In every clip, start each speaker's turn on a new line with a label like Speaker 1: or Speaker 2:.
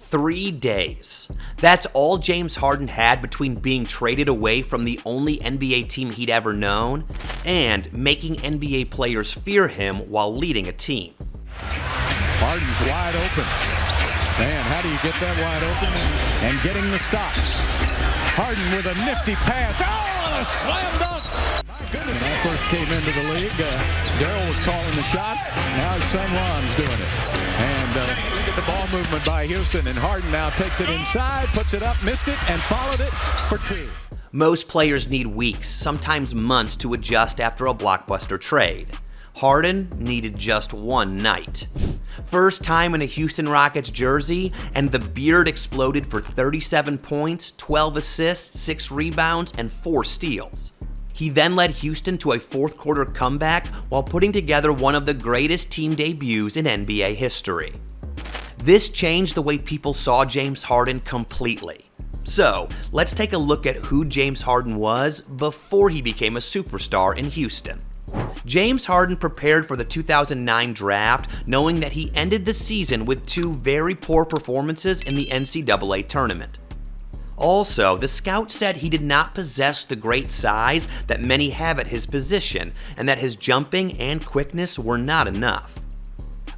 Speaker 1: 3 days. That's all James Harden had between being traded away from the only NBA team he'd ever known and making NBA players fear him while leading a team.
Speaker 2: Harden's wide open. Man, how do you get that wide open? And getting the stops. Harden with a nifty pass. Oh, and a slam dunk. My goodness. When I first came into the league, Darryl was calling the shots. Now his son Ron's doing it. And look at the ball movement by Houston. And Harden now takes it inside, puts it up, missed it, and followed it for 2.
Speaker 1: Most players need weeks, sometimes months, to adjust after a blockbuster trade. Harden needed just one night. First time in a Houston Rockets jersey, and the beard exploded for 37 points, 12 assists, 6 rebounds, and 4 steals. He then led Houston to a fourth quarter comeback while putting together one of the greatest team debuts in NBA history. This changed the way people saw James Harden completely. So, let's take a look at who James Harden was before he became a superstar in Houston. James Harden prepared for the 2009 draft knowing that he ended the season with 2 very poor performances in the NCAA tournament. Also, the scout said he did not possess the great size that many have at his position, and that his jumping and quickness were not enough.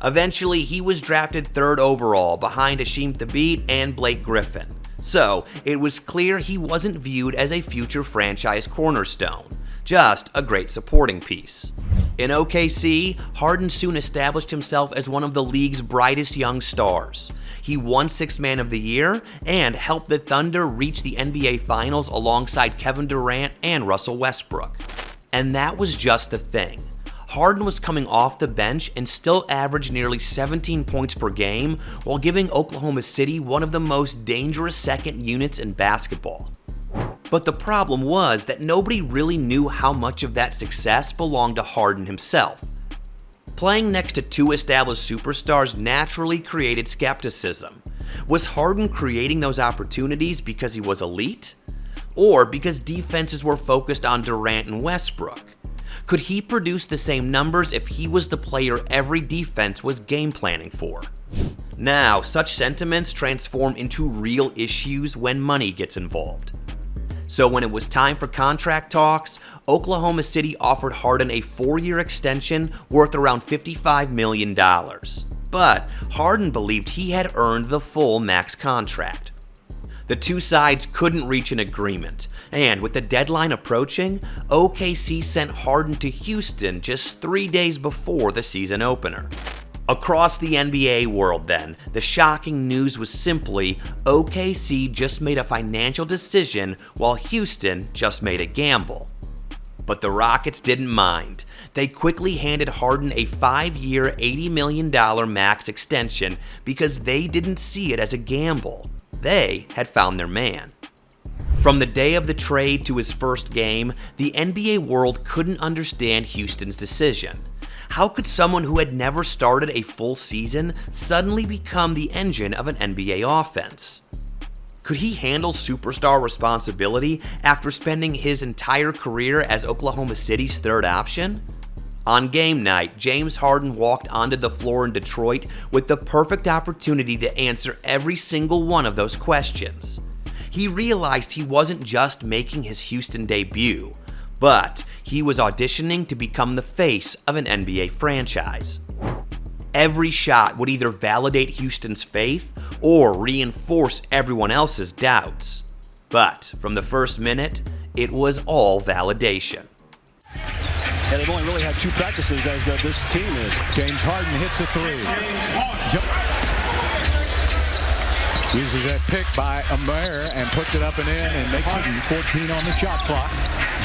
Speaker 1: Eventually, he was drafted 3rd overall behind Hasheem Thabeet and Blake Griffin. So, it was clear he wasn't viewed as a future franchise cornerstone, just a great supporting piece. In OKC, Harden soon established himself as one of the league's brightest young stars. He won 6th Man of the Year and helped the Thunder reach the NBA Finals alongside Kevin Durant and Russell Westbrook. And that was just the thing. Harden was coming off the bench and still averaged nearly 17 points per game while giving Oklahoma City one of the most dangerous second units in basketball. But the problem was that nobody really knew how much of that success belonged to Harden himself. Playing next to 2 established superstars naturally created skepticism. Was Harden creating those opportunities because he was elite? Or because defenses were focused on Durant and Westbrook? Could he produce the same numbers if he was the player every defense was game planning for? Now, such sentiments transform into real issues when money gets involved. So when it was time for contract talks, Oklahoma City offered Harden a 4-year extension worth around $55 million. But Harden believed he had earned the full max contract. The 2 sides couldn't reach an agreement, and with the deadline approaching, OKC sent Harden to Houston just 3 days before the season opener. Across the NBA world then, the shocking news was simply OKC just made a financial decision while Houston just made a gamble. But the Rockets didn't mind. They quickly handed Harden a 5-year, $80 million max extension because they didn't see it as a gamble. They had found their man. From the day of the trade to his first game, the NBA world couldn't understand Houston's decision. How could someone who had never started a full season suddenly become the engine of an NBA offense? Could he handle superstar responsibility after spending his entire career as Oklahoma City's 3rd option? On game night, James Harden walked onto the floor in Detroit with the perfect opportunity to answer every single one of those questions. He realized he wasn't just making his Houston debut, but he was auditioning to become the face of an NBA franchise. Every shot would either validate Houston's faith or reinforce everyone else's doubts. But from the first minute, it was all validation.
Speaker 3: Yeah, they've only really had 2 practices as this team is.
Speaker 2: James Harden hits a 3. Uses that pick by Amir and puts it up and in and makes it 14 on the shot clock.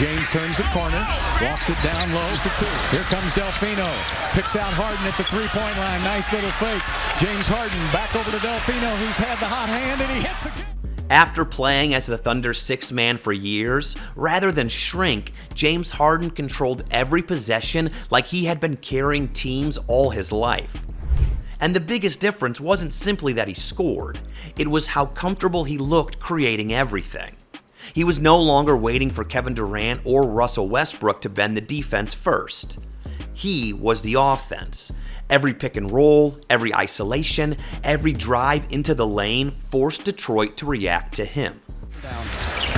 Speaker 2: James turns the corner, walks it down low for 2. Here comes Delfino. Picks out Harden at the 3-point line. Nice little fake. James Harden back over to Delfino, who's had the hot hand, and he hits again.
Speaker 1: After playing as the Thunder's 6th man for years, rather than shrink, James Harden controlled every possession like he had been carrying teams all his life. And the biggest difference wasn't simply that he scored, it was how comfortable he looked creating everything. He was no longer waiting for Kevin Durant or Russell Westbrook to bend the defense first. He was the offense. Every pick and roll, every isolation, every drive into the lane forced Detroit to react to him.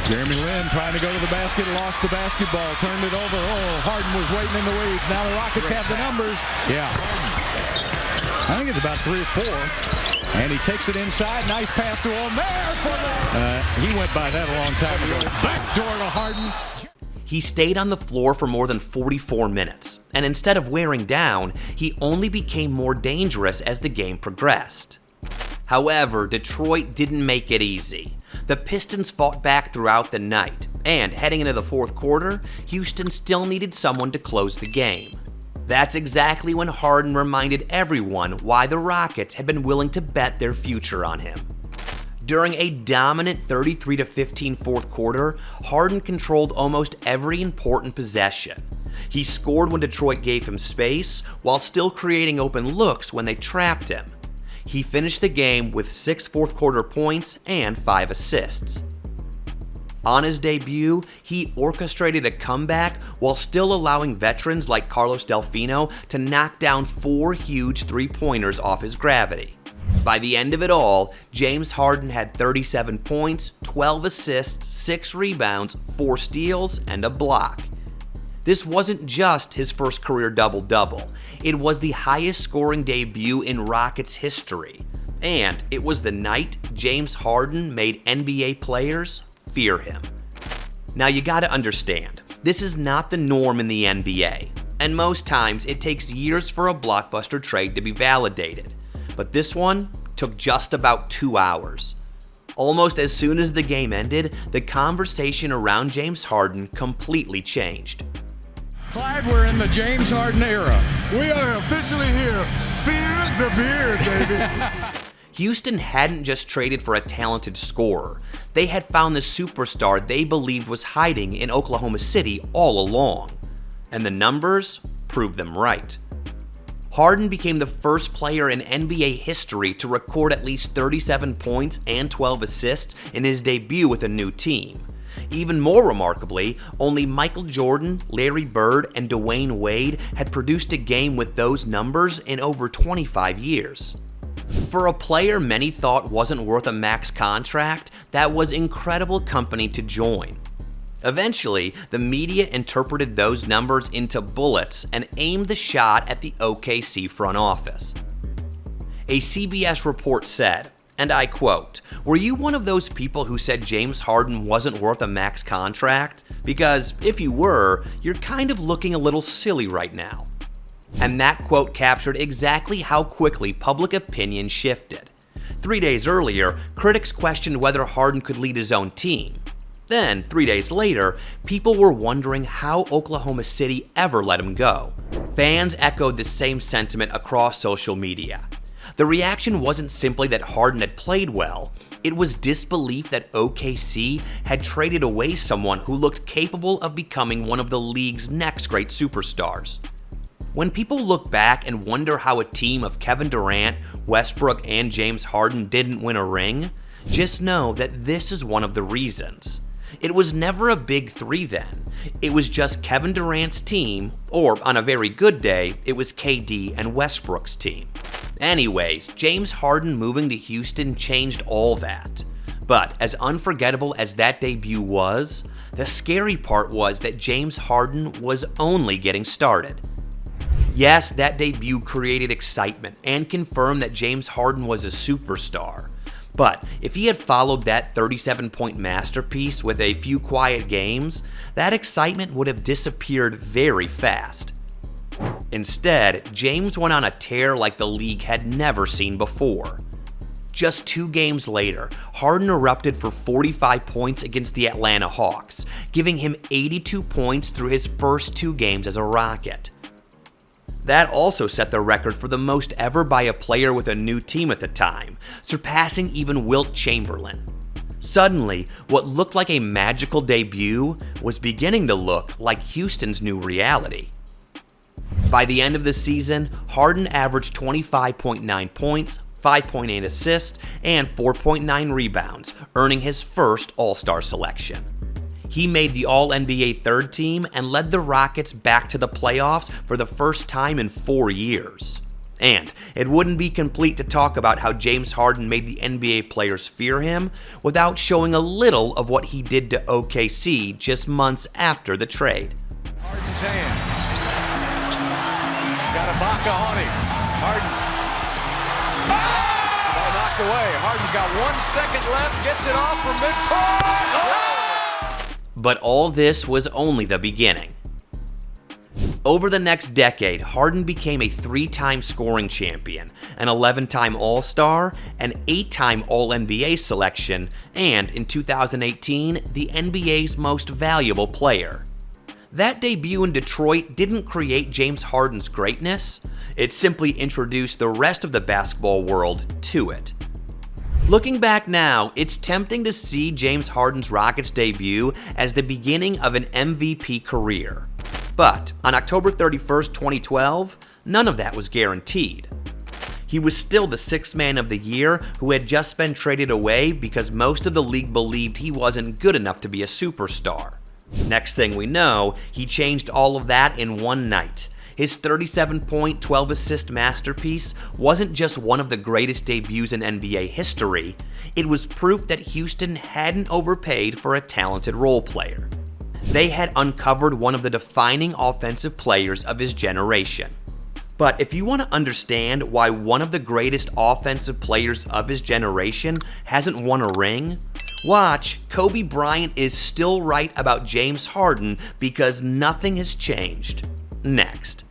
Speaker 2: Jeremy Lin trying to go to the basket, lost the basketball, turned it over. Oh, Harden was waiting in the weeds. Now the Rockets have the numbers. Yeah. I think it's about 3 or 4. And he takes it inside. Nice pass to Omer. He went by that a long time ago. Back door to Harden.
Speaker 1: He stayed on the floor for more than 44 minutes, and instead of wearing down, he only became more dangerous as the game progressed. However, Detroit didn't make it easy. The Pistons fought back throughout the night, and heading into the fourth quarter, Houston still needed someone to close the game. That's exactly when Harden reminded everyone why the Rockets had been willing to bet their future on him. During a dominant 33-15 fourth quarter, Harden controlled almost every important possession. He scored when Detroit gave him space, while still creating open looks when they trapped him. He finished the game with 6 fourth quarter points and 5 assists. On his debut, he orchestrated a comeback while still allowing veterans like Carlos Delfino to knock down 4 huge three-pointers off his gravity. By the end of it all, James Harden had 37 points, 12 assists, 6 rebounds, 4 steals, and a block. This wasn't just his first career double-double. It was the highest scoring debut in Rockets history. And it was the night James Harden made NBA players fear him. Now you gotta understand, this is not the norm in the NBA. And most times it takes years for a blockbuster trade to be validated. But this one took just about 2 hours. Almost as soon as the game ended, the conversation around James Harden completely changed.
Speaker 2: Clyde, we're in the James Harden era.
Speaker 4: We are officially here. Fear the beard, baby.
Speaker 1: Houston hadn't just traded for a talented scorer. They had found the superstar they believed was hiding in Oklahoma City all along. And the numbers proved them right. Harden became the first player in NBA history to record at least 37 points and 12 assists in his debut with a new team. Even more remarkably, only Michael Jordan, Larry Bird, and Dwyane Wade had produced a game with those numbers in over 25 years. For a player many thought wasn't worth a max contract, that was incredible company to join. Eventually, the media interpreted those numbers into bullets and aimed the shot at the OKC front office. A CBS report said, and I quote, "Were you one of those people who said James Harden wasn't worth a max contract? Because if you were, you're kind of looking a little silly right now." And that quote captured exactly how quickly public opinion shifted. 3 days earlier, critics questioned whether Harden could lead his own team. Then, 3 days later, people were wondering how Oklahoma City ever let him go. Fans echoed the same sentiment across social media. The reaction wasn't simply that Harden had played well, it was disbelief that OKC had traded away someone who looked capable of becoming one of the league's next great superstars. When people look back and wonder how a team of Kevin Durant, Westbrook, and James Harden didn't win a ring, just know that this is one of the reasons. It was never a big three then. It was just Kevin Durant's team, or on a very good day, it was KD and Westbrook's team. Anyways, James Harden moving to Houston changed all that. But as unforgettable as that debut was, the scary part was that James Harden was only getting started. Yes, that debut created excitement and confirmed that James Harden was a superstar. But if he had followed that 37-point masterpiece with a few quiet games, that excitement would have disappeared very fast. Instead, James went on a tear like the league had never seen before. Just 2 games later, Harden erupted for 45 points against the Atlanta Hawks, giving him 82 points through his first 2 games as a Rocket. That also set the record for the most ever by a player with a new team at the time, surpassing even Wilt Chamberlain. Suddenly, what looked like a magical debut was beginning to look like Houston's new reality. By the end of the season, Harden averaged 25.9 points, 5.8 assists, and 4.9 rebounds, earning his first All-Star selection. He made the All-NBA third team and led the Rockets back to the playoffs for the first time in 4 years. And it wouldn't be complete to talk about how James Harden made the NBA players fear him without showing a little of what he did to OKC just months after the trade.
Speaker 2: Harden's hands. Got Ibaka on him. Harden. Ball knocked away. Harden's got 1 second left. Gets it off from midcourt. Oh!
Speaker 1: But all this was only the beginning. Over the next decade, Harden became a 3-time scoring champion, an 11-time All-Star, an 8-time All-NBA selection, and in 2018, the NBA's most valuable player. That debut in Detroit didn't create James Harden's greatness, it simply introduced the rest of the basketball world to it. Looking back now, it's tempting to see James Harden's Rockets debut as the beginning of an MVP career. But on October 31st, 2012, none of that was guaranteed. He was still the 6th man of the year who had just been traded away because most of the league believed he wasn't good enough to be a superstar. Next thing we know, he changed all of that in one night. His 37-point, 12-assist masterpiece wasn't just one of the greatest debuts in NBA history, it was proof that Houston hadn't overpaid for a talented role player. They had uncovered one of the defining offensive players of his generation. But if you want to understand why one of the greatest offensive players of his generation hasn't won a ring, watch Kobe Bryant is still right about James Harden because nothing has changed. Next.